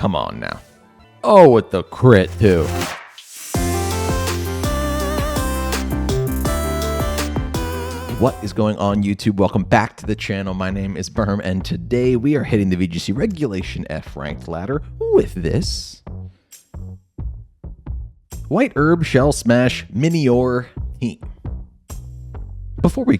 Come on now. Oh, with the crit, too. What is going on, YouTube? Welcome back to the channel. My name is Berm, and today we are hitting the VGC Regulation F ranked ladder with this White Herb Shell Smash Minior team. Before we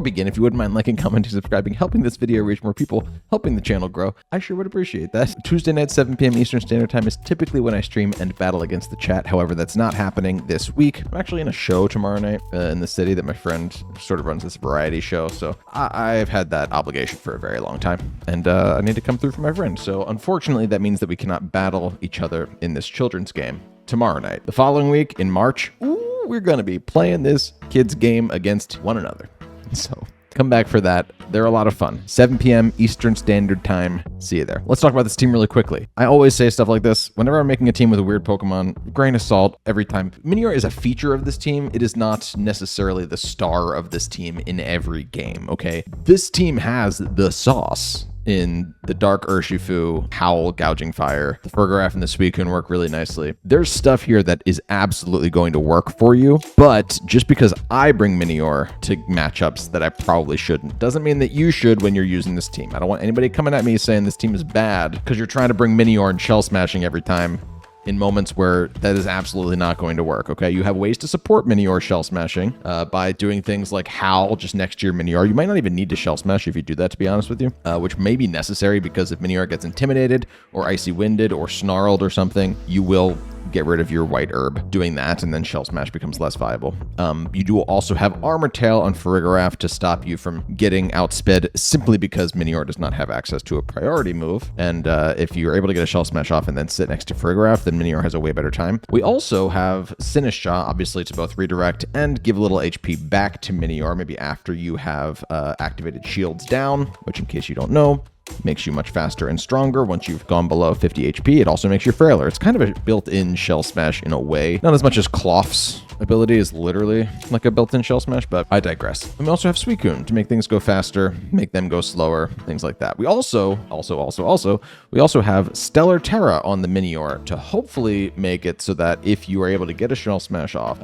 begin, if you wouldn't mind liking, commenting, subscribing, helping this video reach more people, helping the channel grow, I sure would appreciate that. Tuesday night, 7 p.m. Eastern Standard Time is typically when I stream and battle against the chat. However, that's not happening this week. I'm actually in a show tomorrow night in the city that my friend sort of runs, this variety show. So I've had that obligation for a very long time, and I need to come through for my friend. So unfortunately, that means that we cannot battle each other in this children's game tomorrow night. The following week in March, we're going to be playing this kids game against one another. So come back for that. They're a lot of fun. 7 p.m. Eastern Standard Time. See you there. Let's talk about this team really quickly. I always say stuff like this. Whenever I'm making a team with a weird Pokemon, grain of salt every time. Minior is a feature of this team. It is not necessarily the star of this team in every game, okay? This team has the sauce in the Dark Urshifu, Howl, Gouging Fire. The Farigiraf and the Suicune work really nicely. There's stuff here that is absolutely going to work for you, but just because I bring Minior to matchups that I probably shouldn't, doesn't mean that you should when you're using this team. I don't want anybody coming at me saying this team is bad because you're trying to bring Minior and shell smashing every time in moments where that is absolutely not going to work, okay? You have ways to support Minior shell smashing by doing things like Howl just next to your Minior. You might not even need to shell smash if you do that, to be honest with you, which may be necessary because if Minior gets intimidated or icy winded or snarled or something, you will get rid of your White Herb doing that, and then shell smash becomes less viable. You do also have Armor Tail on Farigiraf to stop you from getting outsped simply because Minior does not have access to a priority move, and if you're able to get a shell smash off and then sit next to Farigiraf, then Minior has a way better time. We also have Sinistcha, obviously, to both redirect and give a little HP back to Minior, maybe after you have activated shields down, which, in case you don't know, makes you much faster and stronger once you've gone below 50 HP. It also makes you frailer. It's kind of a built-in shell smash in a way. Not as much as Clough's ability is literally like a built-in shell smash, but I digress. And we also have Suicune to make things go faster, make them go slower, things like that. We also have Stellar Tera on the Minior to hopefully make it so that if you are able to get a shell smash off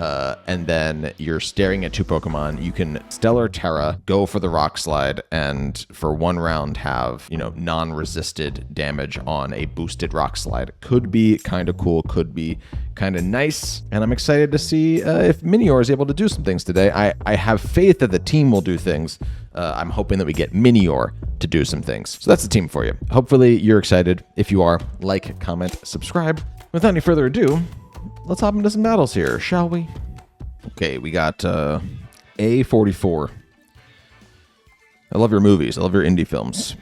and then you're staring at two Pokemon, you can Stellar Tera, go for the Rock Slide, and for one round have, you know, non-resisted damage on a boosted Rock Slide. Could be kind of cool, could be kind of nice, and I'm excited to see if Minior is able to do some things today. I have faith that the team will do things. I'm hoping that we get Minior to do some things. So that's the team for you. Hopefully you're excited. If you are, like, comment, subscribe. Without any further ado, let's hop into some battles here, shall we? Okay, we got A44. I love your movies. I love your indie films.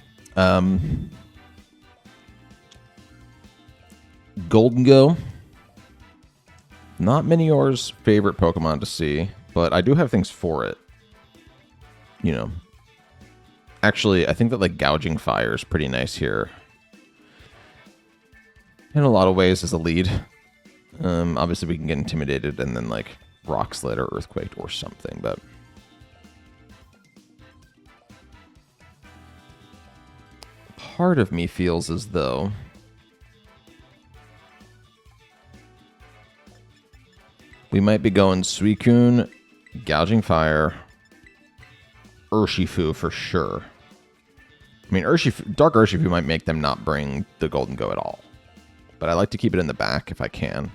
Golden Go. Not Minior's favorite Pokemon to see, but I do have things for it. You know. Actually, I think that, like, Gouging Fire is pretty nice here. In a lot of ways as a lead. Obviously, we can get intimidated and then, like, Rock Slide or Earthquake or something, but part of me feels as though we might be going Suicune, Gouging Fire, Urshifu for sure. I mean, Dark Urshifu might make them not bring the Golden Go at all, but I like to keep it in the back if I can.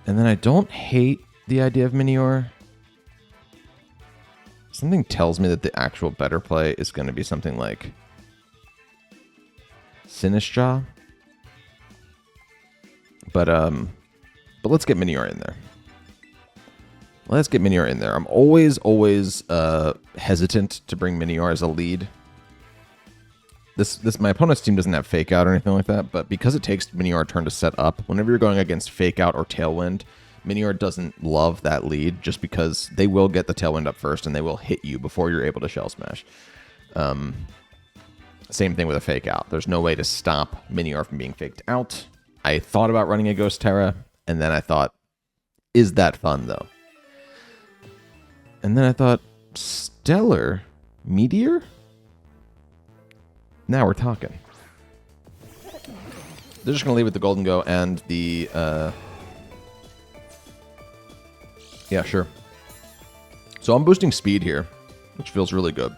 And then I don't hate the idea of Minior. Something tells me that the actual better play is going to be something like Sinistcha. But let's get Minior in there. Let's get Minior in there. I'm always hesitant to bring Minior as a lead. My opponent's team doesn't have Fake Out or anything like that, but because it takes Minior a turn to set up, whenever you're going against Fake Out or Tailwind, Minior doesn't love that lead just because they will get the Tailwind up first and they will hit you before you're able to Shell Smash. Same thing with a Fake Out. There's no way to stop Minior from being faked out. I thought about running a Ghost Tera, and then I thought, is that fun though? And then I thought, Stellar Meteor? Now we're talking. They're just going to leave with the Golden Go and the... Yeah, sure. So I'm boosting speed here, which feels really good.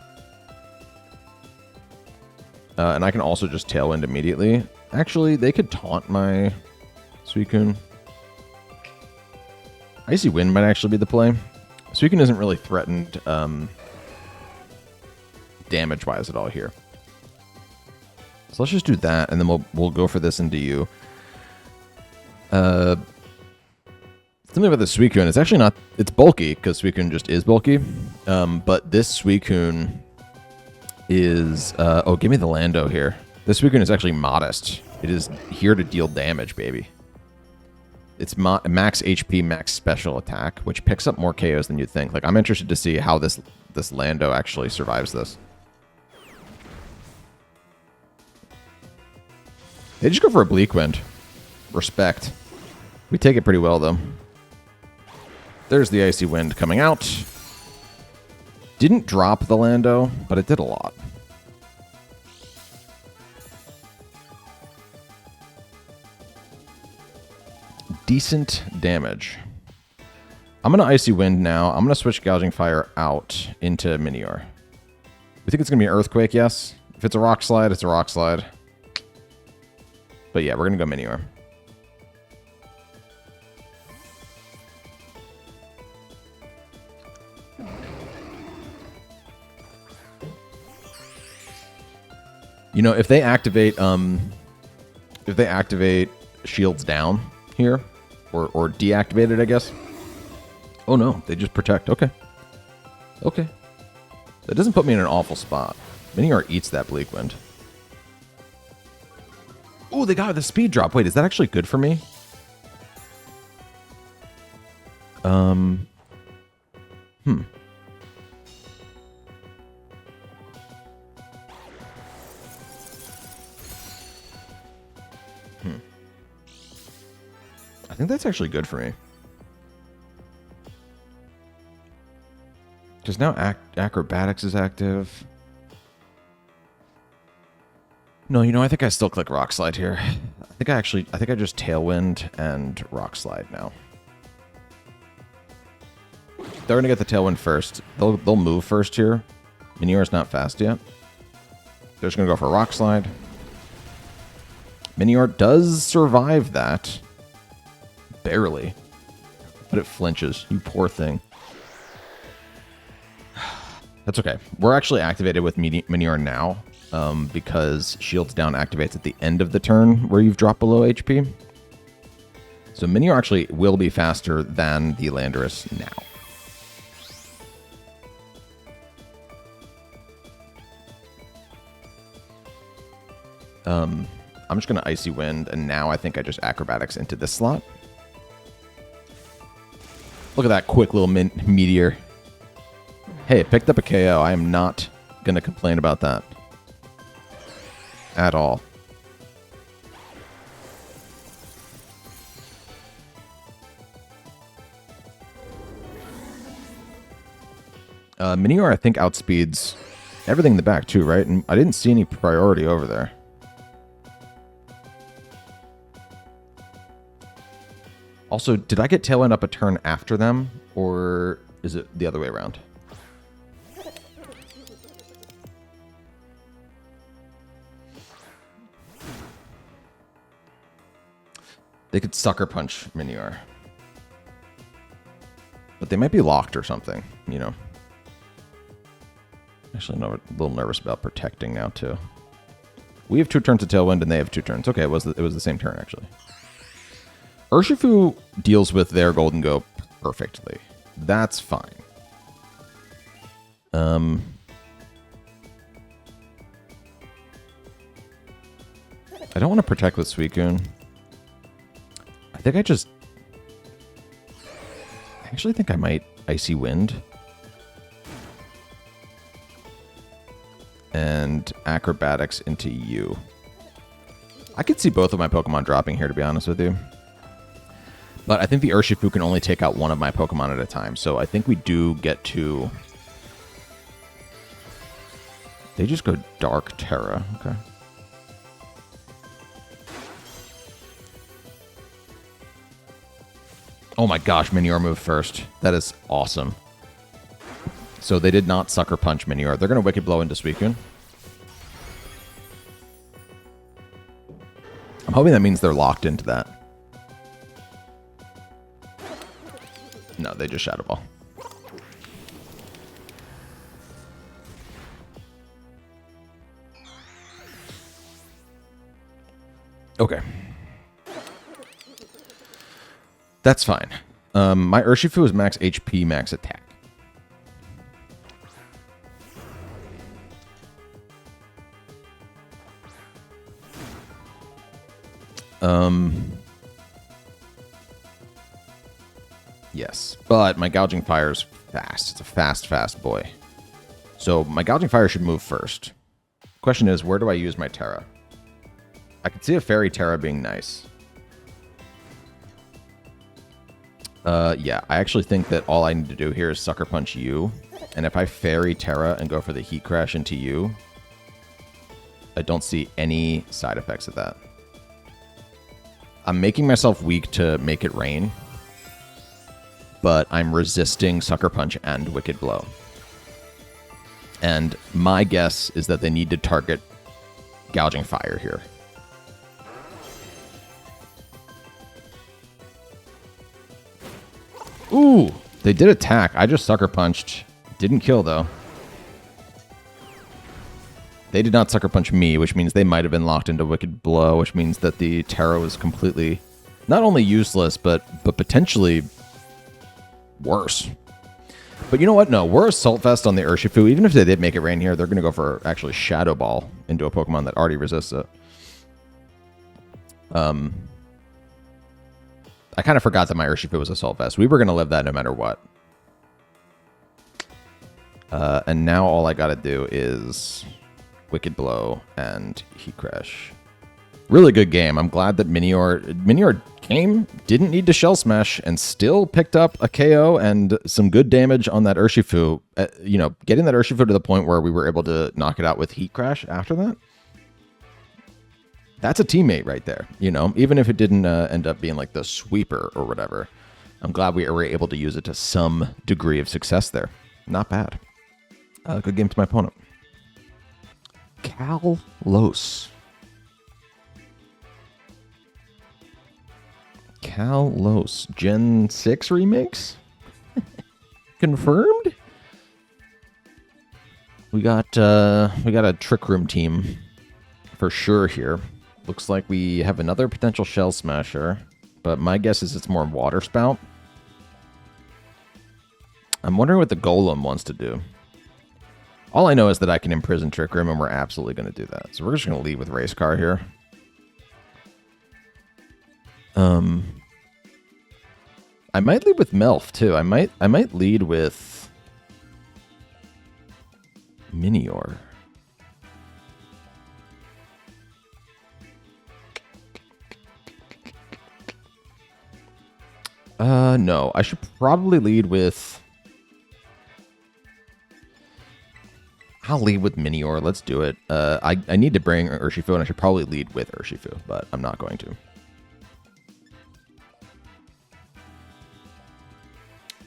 And I can also just Tailwind immediately. Actually, they could taunt my Suicune. Icy Wind might actually be the play. Suicune isn't really threatened damage-wise at all here. So let's just do that, and then we'll go for this into you. Something about the Suicune, it's actually not... It's bulky, because Suicune just is bulky. But this Suicune is... oh, give me the Lando here. This Suicune is actually modest. It is here to deal damage, baby. It's max HP, max special attack, which picks up more KOs than you'd think. Like, I'm interested to see how this Lando actually survives this. They just go for a Bleak Wind. Respect. We take it pretty well, though. There's the Icy Wind coming out. Didn't drop the Lando, but it did a lot. Decent damage. I'm going to Icy Wind now. I'm going to switch Gouging Fire out into Minior. We think it's going to be an Earthquake, yes. If it's a Rock Slide, it's a Rock Slide. But yeah, we're going to go Minior. You know, if they activate Shields Down here, or deactivate it, I guess. Oh no, they just protect. Okay. Okay. That doesn't put me in an awful spot. Minior eats that Bleak Wind. Oh, they got the speed drop. Wait, is that actually good for me? I think that's actually good for me. Because now Acrobatics is active. No, you know, I think I still click Rock Slide here. I think I just Tailwind and Rock Slide now. They're gonna get the Tailwind first. They'll move first here. Minior's not fast yet. They're just gonna go for Rock Slide. Minior does survive that. Barely. But it flinches. You poor thing. That's okay. We're actually activated with Minior now. Because Shields Down activates at the end of the turn where you've dropped below HP. So Minior actually will be faster than the Landorus now. I'm just going to Icy Wind, and now I think I just Acrobatics into this slot. Look at that quick little meteor. Hey, it picked up a KO. I am not going to complain about that. At all. Minior, I think, outspeeds everything in the back, too, right? And I didn't see any priority over there. Also, did I get Tailwind up a turn after them, or is it the other way around? They could Sucker Punch Minior. But they might be locked or something, you know. Actually, I'm a little nervous about protecting now, too. We have 2 turns of Tailwind, and they have 2 turns. Okay, it was the same turn, actually. Urshifu deals with their Golden Go perfectly. That's fine. I don't want to protect with Suicune. I actually think I might Icy Wind. And Acrobatics into you. I could see both of my Pokemon dropping here, to be honest with you. But I think the Urshifu can only take out one of my Pokemon at a time. So I think we do get to... They just go Dark Tera. Okay. Oh my gosh, Minior moved first. That is awesome. So they did not Sucker Punch Minior. They're going to Wicked Blow into Suicune. I'm hoping that means they're locked into that. No, they just Shadow Ball. Okay. That's fine. My Urshifu is max HP, max attack. Yes, but my Gouging Fire is fast. It's a fast boy. So my Gouging Fire should move first. Question is, where do I use my Tera? I can see a Fairy Tera being nice. Yeah, I actually think that all I need to do here is Sucker Punch you. And if I Fairy Tera and go for the Heat Crash into you, I don't see any side effects of that. I'm making myself weak to make it rain, but I'm resisting Sucker Punch and Wicked Blow. And my guess is that they need to target Gouging Fire here. Ooh, they did attack. I just Sucker Punched. Didn't kill, though. They did not Sucker Punch me, which means they might have been locked into Wicked Blow, which means that the Tera was completely not only useless, but potentially worse. But you know what? No, we're Assault Vest on the Urshifu. Even if they did make it rain here, they're going to go for actually Shadow Ball into a Pokemon that already resists it. I kind of forgot that my Urshifu was Assault Vest. We were going to live that no matter what. And now all I got to do is Wicked Blow and Heat Crash. Really good game. I'm glad that Minior came, didn't need to Shell Smash, and still picked up a KO and some good damage on that Urshifu. You know, getting that Urshifu to the point where we were able to knock it out with Heat Crash after that. That's a teammate right there, you know, even if it didn't end up being like the sweeper or whatever. I'm glad we were able to use it to some degree of success there. Not bad. Good game to my opponent. Kalos. Kalos. Gen 6 remakes? Confirmed? We got a Trick Room team for sure here. Looks like we have another potential Shell Smasher, but my guess is it's more Water Spout. I'm wondering what the Golem wants to do. All I know is that I can Imprison Trick Room, and we're absolutely going to do that. So we're just going to lead with Race Car here. I might lead with Melf too. I might lead with Minior. No. I should probably lead with... I'll lead with Minior. Let's do it. I need to bring Urshifu, and I should probably lead with Urshifu, but I'm not going to.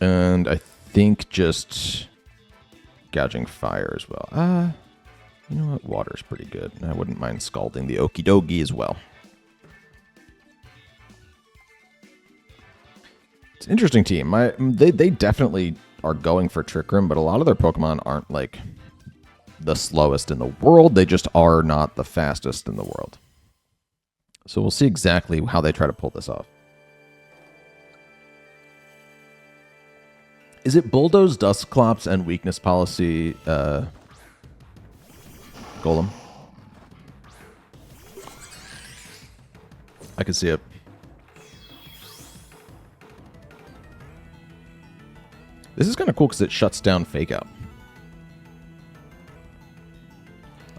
And I think just Gouging Fire as well. You know what? Water's pretty good. I wouldn't mind Scalding the Okidogi as well. It's an interesting team. They definitely are going for Trick Room, but a lot of their Pokemon aren't like the slowest in the world. They just are not the fastest in the world. So we'll see exactly how they try to pull this off. Is it Bulldoze, Dusclops, and Weakness Policy, Golem? I can see it. This is kind of cool because it shuts down Fake Out.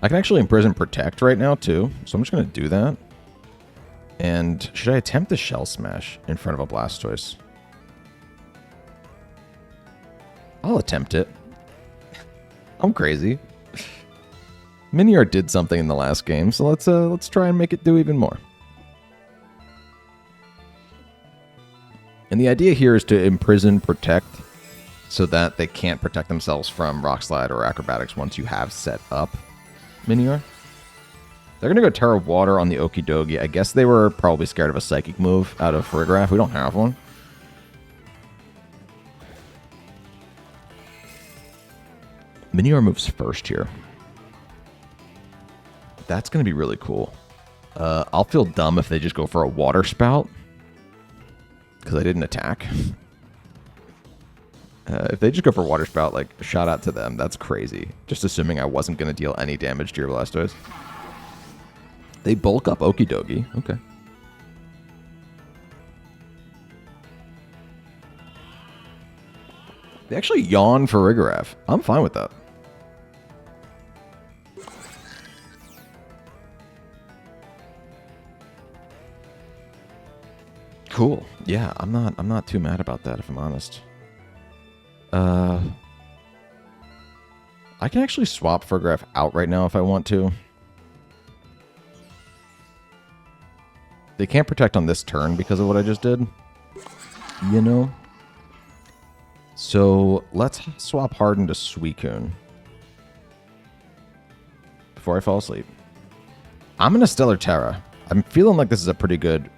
I can actually Imprison Protect right now, too. So I'm just going to do that. And should I attempt the Shell Smash in front of a Blastoise? I'll attempt it. I'm crazy. Minior did something in the last game, so let's try and make it do even more. And the idea here is to imprison protect so that they can't protect themselves from Rock Slide or Acrobatics once you have set up Minior. They're going to go Tera Water on the Okidogi. I guess they were probably scared of a Psychic move out of Farigiraf. We don't have one. Minior moves first here. That's going to be really cool. I'll feel dumb if they just go for a Water Spout, because I didn't attack. If they just go for Water Spout, like, shout out to them. That's crazy. Just assuming I wasn't going to deal any damage to your Blastoise. They bulk up Okidogi. Okay. They actually yawn for Farigiraf. I'm fine with that. Cool. Yeah, I'm not too mad about that, if I'm honest. I can actually swap Farigiraf out right now if I want to. They can't protect on this turn because of what I just did. You know? So, let's swap Harden to Suicune. Before I fall asleep. I'm going to Stellar Tera. I'm feeling like this is a pretty good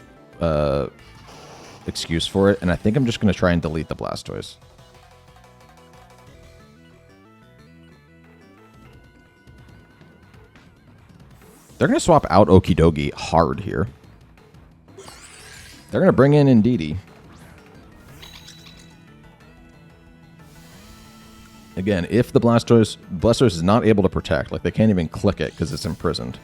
excuse for it, and I think I'm just going to try and delete the Blastoise. They're going to swap out Okidogi hard here. They're going to bring in Indeedee. Again, if the Blastoise is not able to protect, like they can't even click it because it's imprisoned.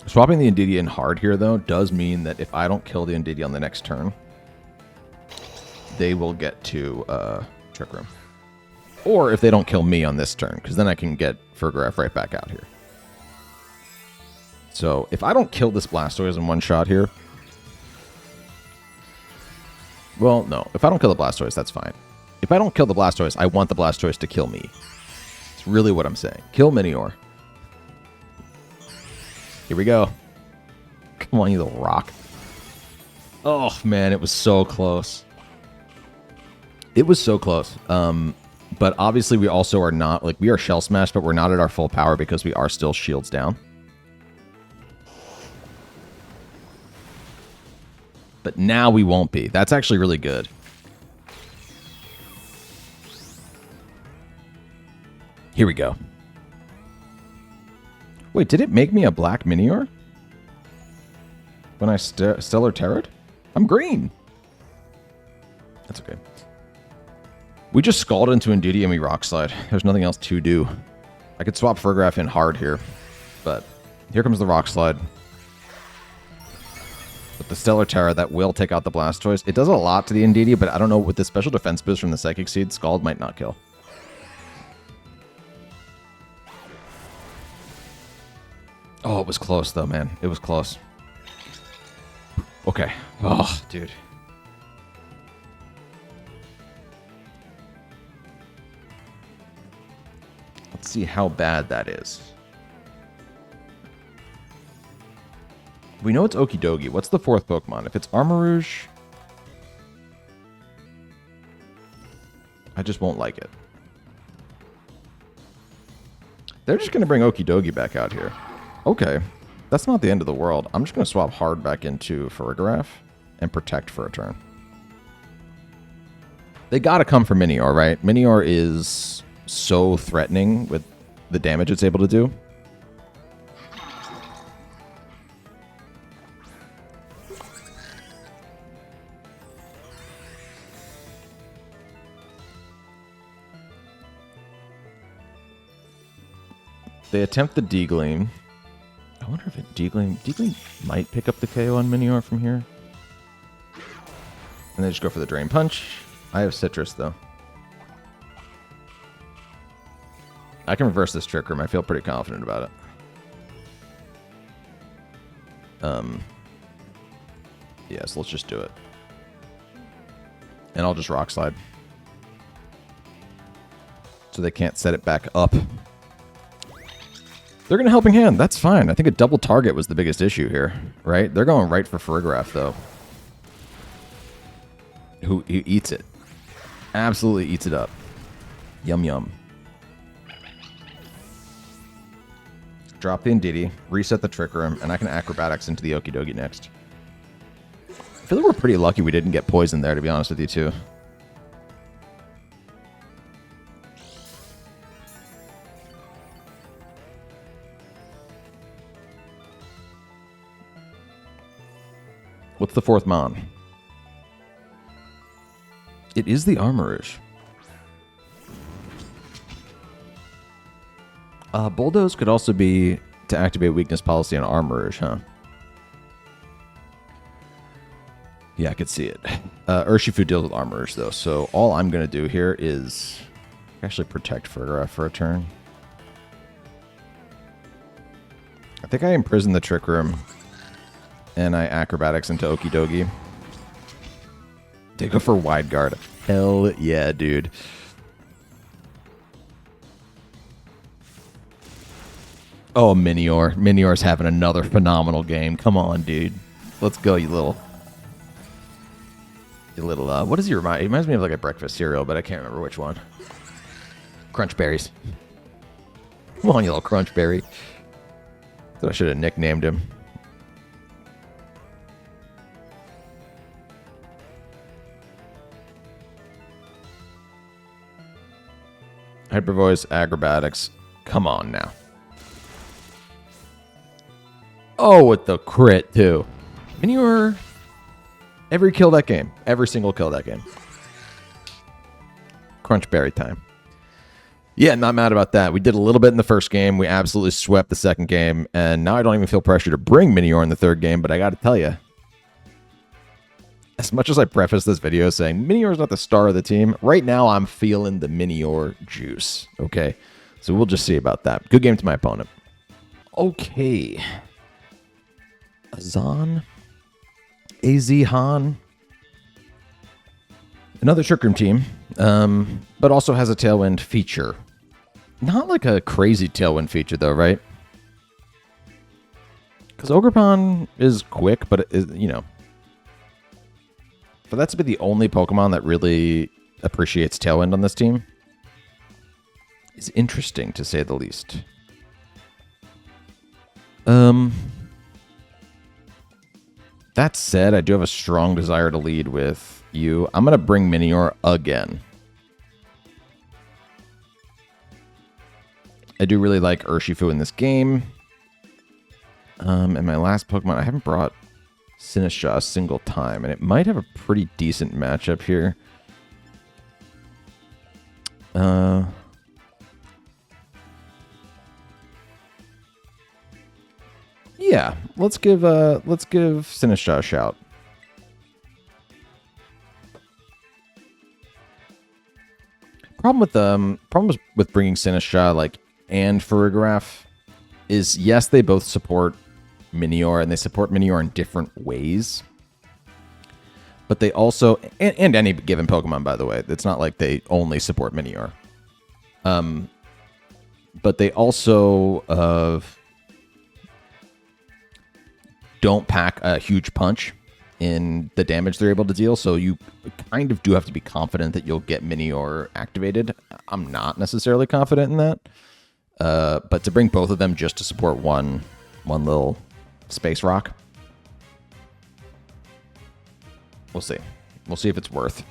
Swapping the Indeedee in hard here, though, does mean that if I don't kill the Indeedee on the next turn, they will get to Trick Room. Or if they don't kill me on this turn, because then I can get Farigiraf right back out here. So, if I don't kill this Blastoise in one shot here... Well, no. If I don't kill the Blastoise, that's fine. If I don't kill the Blastoise, I want the Blastoise to kill me. It's really what I'm saying. Kill Minior. Here we go. Come on, you little rock. Oh, man, it was so close. It was so close. But obviously we also are not... Like, we are Shell Smashed, but we're not at our full power because we are still shields down. But now we won't be. That's actually really good. Here we go. Wait, did it make me a black Minior? When I Stellar Terra'd? I'm green. That's okay. We just Scald into Indeedee and we Rock Slide. There's nothing else to do. I could swap Farigiraf in hard here. But here comes the Rock Slide. With the Stellar Tera, that will take out the Blastoise. It does a lot to the Indeedee, but I don't know, with the special defense boost from the Psychic Seed, Scald might not kill. Oh, it was close, though, man. It was close. Okay. Oh, dude. Let's see how bad that is. We know it's Okidogi. What's the fourth Pokemon? If it's Armarouge, I just won't like it. They're just going to bring Okidogi back out here. Okay. That's not the end of the world. I'm just going to swap hard back into Farigiraf and protect for a turn. They got to come for Minior, right? Minior is so threatening with the damage it's able to do. They attempt the D-Gleam. I wonder if D-Gleam might pick up the KO on Minior from here. And they just go for the Drain Punch. I have Sitrus, though. I can reverse this Trick Room. I feel pretty confident about it. Yeah, so let's just do it. And I'll just Rock Slide. So they can't set it back up. They're going to Helping Hand. That's fine. I think a double target was the biggest issue here, right? They're going right for Farigiraf, though. Who eats it. Absolutely eats it up. Yum, yum. Drop the Indeedee, reset the Trick Room, and I can Acrobatics into the Okie Dokie next. I feel like we're pretty lucky we didn't get poisoned there, to be honest with you, too. What's the fourth Mon? It is the Armorish. Bulldoze could also be to activate weakness policy on Armorish, huh? Yeah, I could see it. Urshifu deals with Armorish, though, so all I'm going to do here is actually protect Farigiraf for a turn. I think I imprison the Trick Room, and I Acrobatics into Okie Dokie. They go for Wide Guard. Hell yeah, dude. Oh, Minior. Minior's having another phenomenal game. Come on, dude. Let's go, you little... what does he remind? He reminds me of like a breakfast cereal, but I can't remember which one. Crunch Berries. Come on, you little Crunch Berry. Thought I should have nicknamed him. Hyper Voice, Acrobatics. Come on now. Oh, with the crit, too. Minior... Every kill that game. Every single kill that game. Crunch Berry time. Yeah, not mad about that. We did a little bit in the first game. We absolutely swept the second game. And now I don't even feel pressure to bring Minior in the third game. But I got to tell you, as much as I preface this video saying Minior is not the star of the team, right now I'm feeling the Minior juice. Okay, so we'll just see about that. Good game to my opponent. Okay. Azan. AZ Han. Another Trick Room team, but also has a Tailwind feature. Not like a crazy Tailwind feature, though, right? Because Ogerpon is quick, but, you know. For that to be the only Pokemon that really appreciates Tailwind on this team is interesting, to say the least. That said, I do have a strong desire to lead with you. I'm going to bring Minior again. I do really like Urshifu in this game. And my last Pokemon, I haven't brought Sinistcha a single time, and it might have a pretty decent matchup here. Yeah, let's give Sinistcha a shout. Problem with bringing Sinistcha like and Farigiraf is, yes, they both support Minior, and they support Minior in different ways. But they also, and any given Pokemon, by the way, it's not like they only support Minior. But they also don't pack a huge punch in the damage they're able to deal, so you kind of do have to be confident that you'll get Minior activated. I'm not necessarily confident in that. But to bring both of them just to support one little space rock, we'll see. We'll see if it's worth.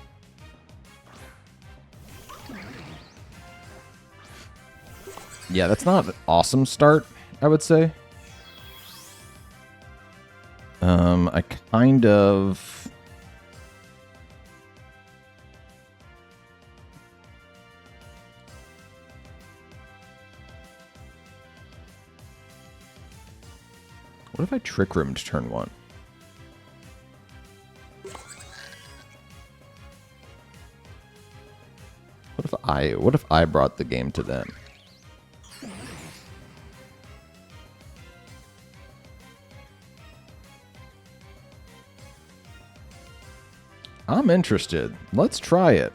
Yeah, that's not an awesome start, I would say. I kind of... What if I Trick Roomed turn one? What if I brought the game to them? I'm interested. Let's try it.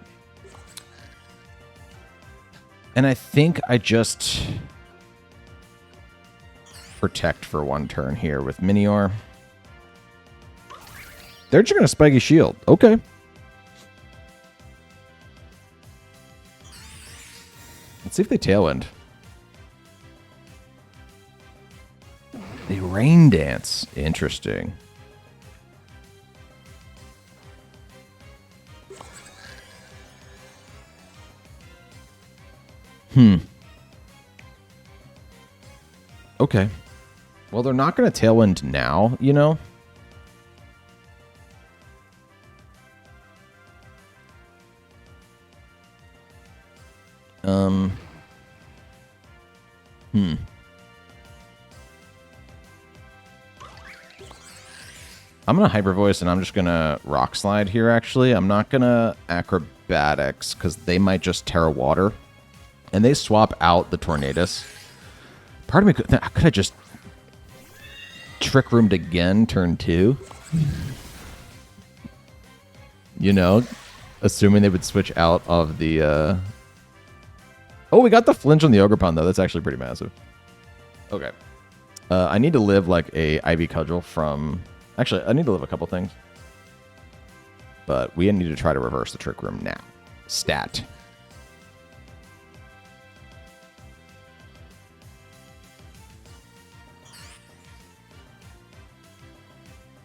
And I think I just... protect for one turn here with Minior. They're just going to Spiky Shield. Okay. Let's see if they Tailwind. They Rain Dance. Interesting. Okay. Well, they're not going to Tailwind now, you know? I'm going to Hyper Voice, and I'm just going to Rock Slide here, actually. I'm not going to Acrobatics, because they might just Tera Water. And they swap out the Tornadus. Part of me could I just Trick Roomed again, turn 2? You know? Assuming they would switch out of the... Oh, we got the flinch on the Ogerpon, though. That's actually pretty massive. Okay. I need to live like a Ivy Cudgel from... Actually, I need to live a couple things. But we need to try to reverse the Trick Room now. Stat.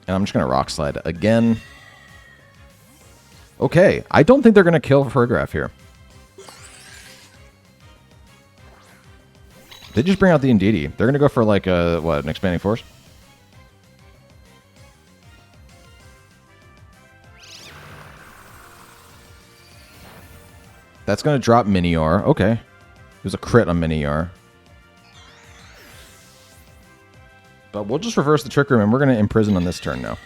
And I'm just going to Rock Slide again. Okay. I don't think they're going to kill Farigiraf here. They just bring out the Indeedee. They're going to go for like a, what, an Expanding Force? That's going to drop Minior. Okay. It was a crit on Minior. But we'll just reverse the Trick Room, and we're going to Imprison on this turn now.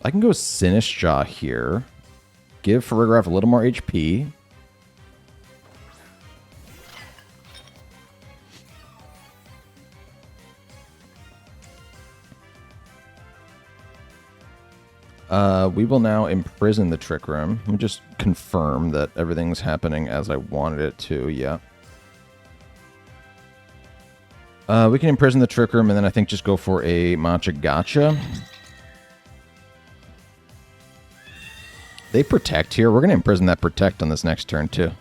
I can go Sinistcha here. Give Farigiraf a little more HP. We will now imprison the Trick Room. Let me just confirm that everything's happening as I wanted it to. Yeah. We can imprison the Trick Room and then I think just go for a Matcha Gotcha. They protect here. We're going to imprison that protect on this next turn too.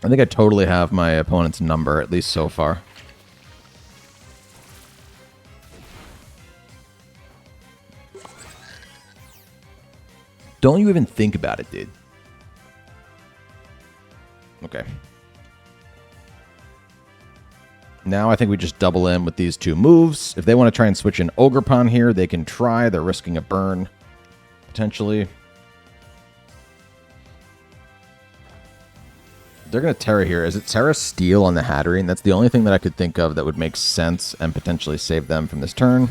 I think I totally have my opponent's number, at least so far. Don't you even think about it, dude. Okay. Now I think we just double in with these two moves. If they want to try and switch in Ogerpon here, they can try. They're risking a burn, potentially. They're going to Tera here. Is it Tera Steel on the Hatterene? That's the only thing that I could think of that would make sense and potentially save them from this turn.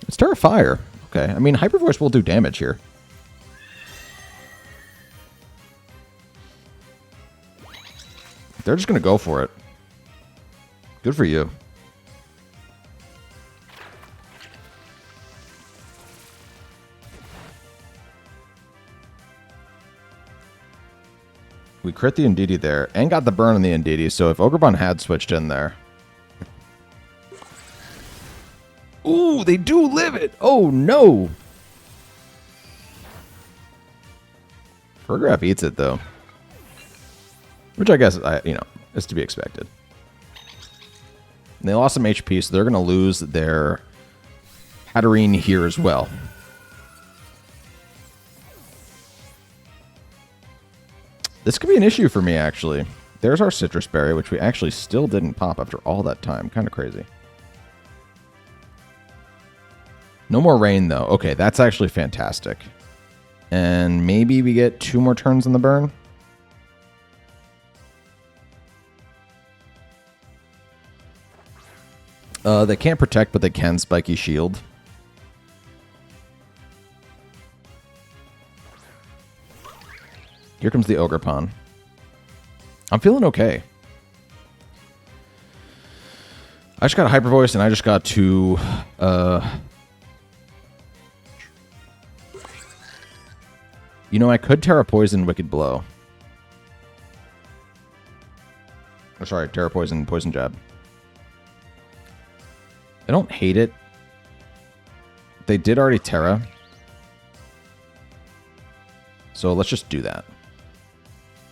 It's Tera Fire. Okay, I mean, Hyper Voice will do damage here. They're just going to go for it. Good for you. We crit the Indeedee there and got the burn on the Indeedee, so if Ogerpon had switched in there... Ooh, they do live it! Oh, no! Farigiraf eats it, though. Which I guess, is to be expected. And they lost some HP, so they're going to lose their Hatterene here as well. This could be an issue for me, actually. There's our Sitrus Berry, which we actually still didn't pop after all that time. Kind of crazy. No more rain, though. Okay, that's actually fantastic. And maybe we get 2 more turns on the burn? They can't protect, but they can Spiky Shield. Here comes the Ogerpon. I'm feeling okay. I just got a Hyper Voice, and I just got to... You know, I could Tera Poison, Wicked Blow. Or sorry, Tera Poison, Poison Jab. I don't hate it. They did already Tera. So let's just do that.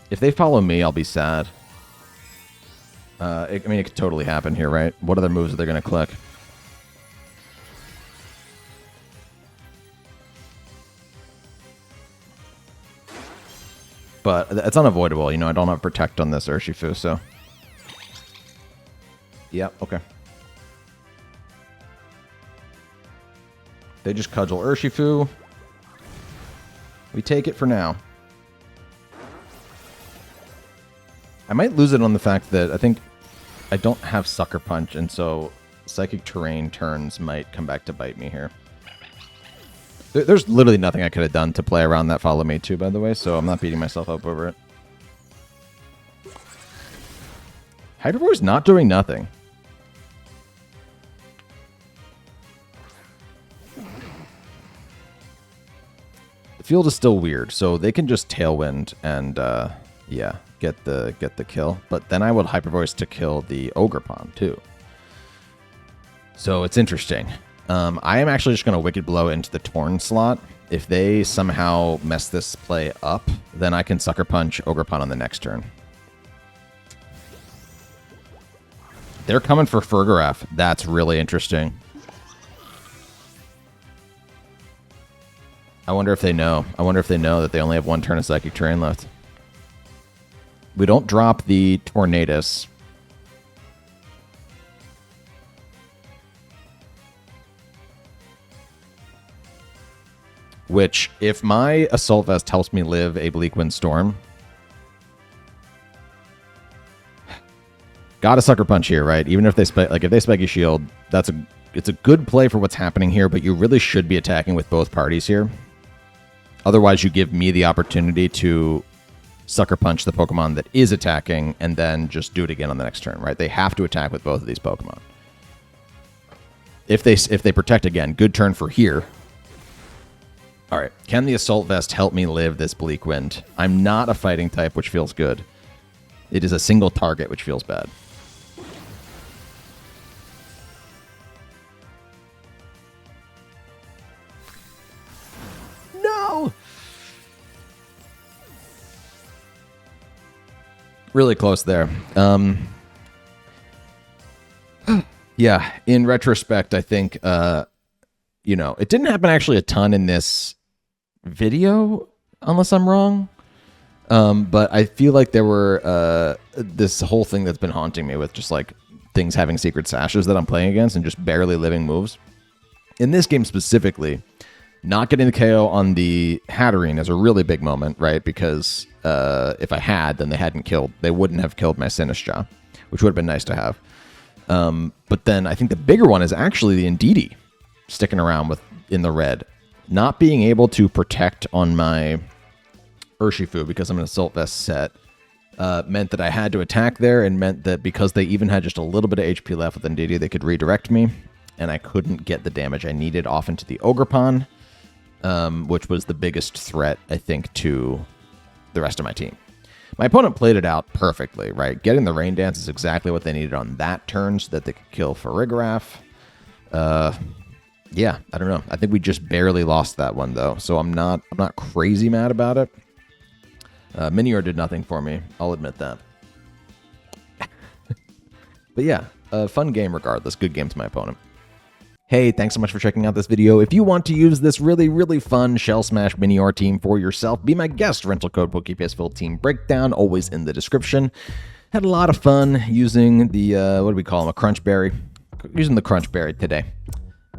If they follow me, I'll be sad. I mean, it could totally happen here, right? What other moves are they going to click? But it's unavoidable. You know, I don't have Protect on this Urshifu, so... Yep, okay. They just cudgel Urshifu. We take it for now. I might lose it on the fact that I think I don't have Sucker Punch, and so Psychic Terrain turns might come back to bite me here. There's literally nothing I could have done to play around that Follow Me too, by the way, so I'm not beating myself up over it. Hyper Voice not doing nothing. The field is still weird, so they can just Tailwind and yeah, get the kill. But then I would Hyper Voice to kill the Ogerpon too. So it's interesting. I am actually just going to Wicked Blow into the Torn slot. If they somehow mess this play up, then I can Sucker Punch Ogerpon on the next turn. They're coming for Farigiraf. That's really interesting. I wonder if they know. I wonder if they know that they only have one turn of Psychic Terrain left. We don't drop the Tornadus. Which, if my Assault Vest helps me live a Bleak Wind Storm, got a Sucker Punch here, right? Even if they if they Spiky Shield, it's a good play for what's happening here, but you really should be attacking with both parties here. Otherwise, you give me the opportunity to Sucker Punch the Pokemon that is attacking and then just do it again on the next turn, right? They have to attack with both of these Pokemon. If they protect again, good turn for here. All right, can the Assault Vest help me live this Bleak Wind? I'm not a fighting type, which feels good. It is a single target, which feels bad. No! Really close there. Yeah, in retrospect, I think, you know, it didn't happen actually a ton in this video, unless I'm wrong. But I feel like there were this whole thing that's been haunting me with just like things having secret sashes that I'm playing against and just barely living moves. In this game specifically, not getting the KO on the Hatterene is a really big moment, right? Because if I had, then they wouldn't have killed my Sinistcha, which would have been nice to have. But then I think the bigger one is actually the Indeedee sticking around in the red. Not being able to protect on my Urshifu because I'm an Assault Vest set meant that I had to attack there, and meant that because they even had just a little bit of HP left with Indeedee, they could redirect me, and I couldn't get the damage I needed off into the Ogerpon, which was the biggest threat, I think, to the rest of my team. My opponent played it out perfectly, right? Getting the Rain Dance is exactly what they needed on that turn so that they could kill Farigiraf. Yeah, I don't know. I think we just barely lost that one, though, so I'm not crazy mad about it. Minior did nothing for me. I'll admit that. But yeah, fun game regardless. Good game to my opponent. Hey, thanks so much for checking out this video. If you want to use this really, really fun Shell Smash Minior team for yourself, be my guest. Rental code PokePSFill Team Breakdown, always in the description. Had a lot of fun using the, what do we call them, a Crunchberry? Using the Crunchberry today.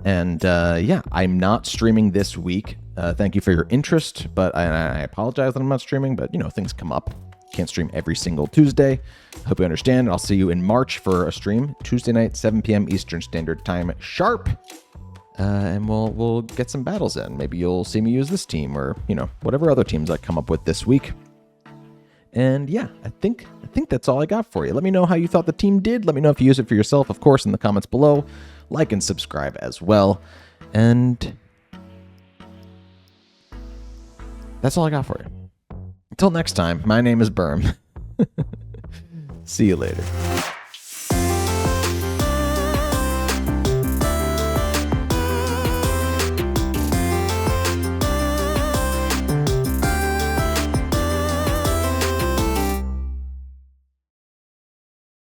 And yeah, I'm not streaming this week. Thank you for your interest, but I apologize that I'm not streaming, but you know, things come up. Can't stream every single Tuesday. Hope you understand. I'll see you in March for a stream, Tuesday night, 7 p.m. Eastern Standard Time sharp. And we'll get some battles in. Maybe you'll see me use this team or, you know, whatever other teams I come up with this week. And yeah, I think that's all I got for you. Let me know how you thought the team did. Let me know if you use it for yourself, of course, in the comments below. Like and subscribe as well. And that's all I got for you. Until next time, my name is Berm. See you later.